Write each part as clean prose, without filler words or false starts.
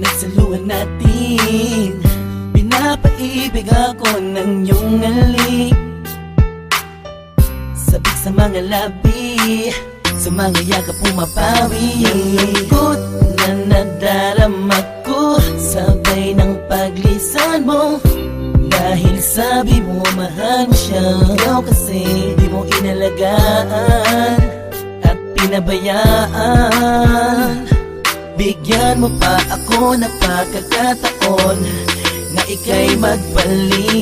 pinagsaluhan natin. Pinapaibig ako ng iyong halik, sabik sa mga labi, sa mga yakap pumapawi. Ang lungkot na nadarama ko, sabay ng paglisan mo. Dahil sabi mo mahal mo siya, ikaw kasi di mo inalagaan at pinabayaan. Bigyan mo pa ako ng pagkakataon na ika'y magbalik.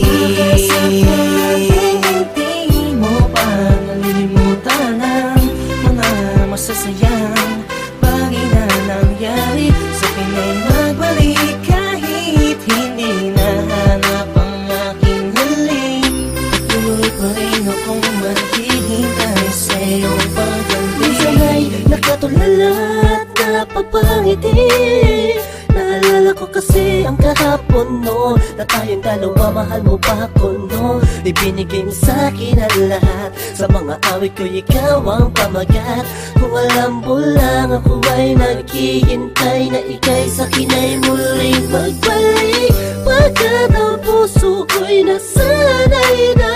Hindi mo pa nalilimutan ang mga masasayang bagay na nangyari. Sa akin ay magbalik kahit hindi nahanap ang aking halik. Patuloy pa rin akong maghihintay sa iyong pagbalik. Minsan ay nakatulala at napapangiti. Naalala ko kasi ang kahapon noon, na tayong dalawa, mahal mo pa ako noon. Ibinigay mo sa'kin ang lahat, sa mga awit ko ikaw ang pamagat. Kung alam mo lang ako ay naghihintay na ika'y sa'kin ay muling magbalik. Pagkat ang puso ko'y nasanay na,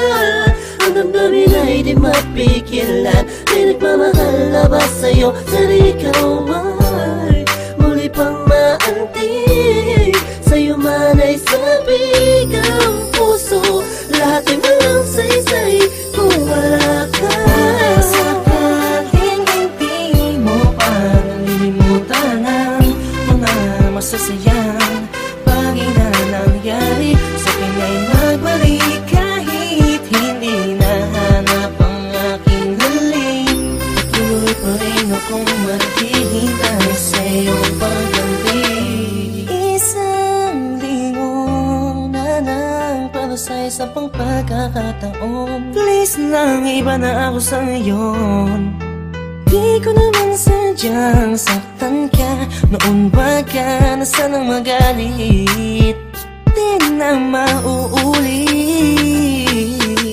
ang damdamin ay di mapigilan. May nagmamahal na ba sa'yo na ikaw ay muli pang maantig? Sa'yo man ay sabik ang puso, lahat ay walang saysay kung wala ka. Sakaling hindi mo pa nalilimutan ang mga masasayang bagay na nangyari. Sa akin ay magbalik kahit hindi nahanap ang aking halik. Patuloy pa rin akong maghihintay sa iyong pagbalik. Isang linggo na para sa isang pang pagkakataon. Please lang, iba na ako sa ngayon. Di ko naman sadyang saktan ka, noon ba ka na sanang magalit? Di na mauulit.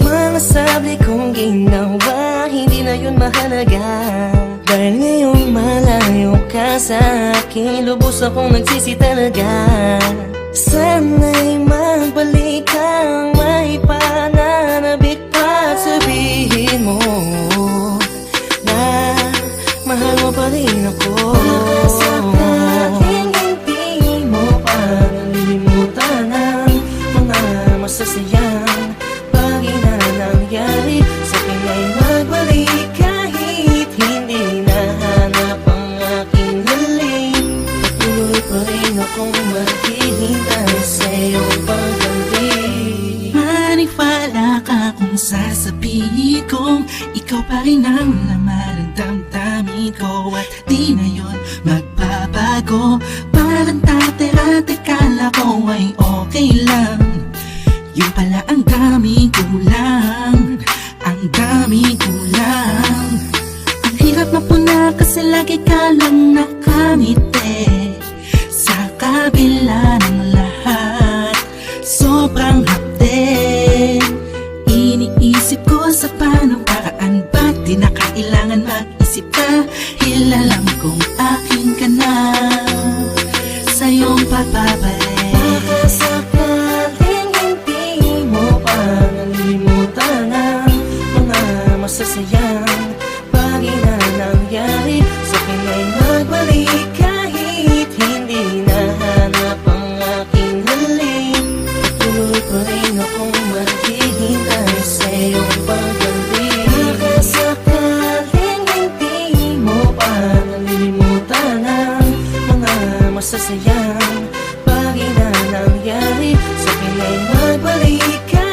Mga sabi kong ginawa, hindi na yun mahalaga. Dahil ngayong malayo ka sa akin, lubos akong nagsisi talaga. Sana'y magbalik kang may pananabik pa at sabihin mo na mahal mo pa rin ako. Sakaling hindi mo pa nalilimutan ang mga masasayang bagay na nangyari. Sa akin ay magbalik kahit hindi nahanap ang aking halik. Patuloy pa rin akong maghihintay sa iyong pagbalik. Maniwala ka kung sasabihin kong ikaw pa rin ang laman ng damdamin ko, at di na yun magbabago. Parang dati-dati kala ko ay okay lang, yung pala ang daming kulang, ang daming kulang. Ang hirap mapuna kasi lagi ka lang nakamite. Sa kabila ng lahat, sobrang hapde. Iniisip ko sa paano paraan, ba't di na kailangan mag-isip ka? Alam kong akin ka na, sa iyong pagbabalik. Baka sakaling hindi mo pa nalilimutan ang mga masasayang bagay na nangyari. Sa akin ay magbalik kahit hindi nahanap ang aking halik. Patuloy pa rin akong maghihintay sa iyong pagbalik. Baka sakaling hindi mo pa nalilimutan ang mga masasayang bagay na nangyari. Sa akin ay magbalik ka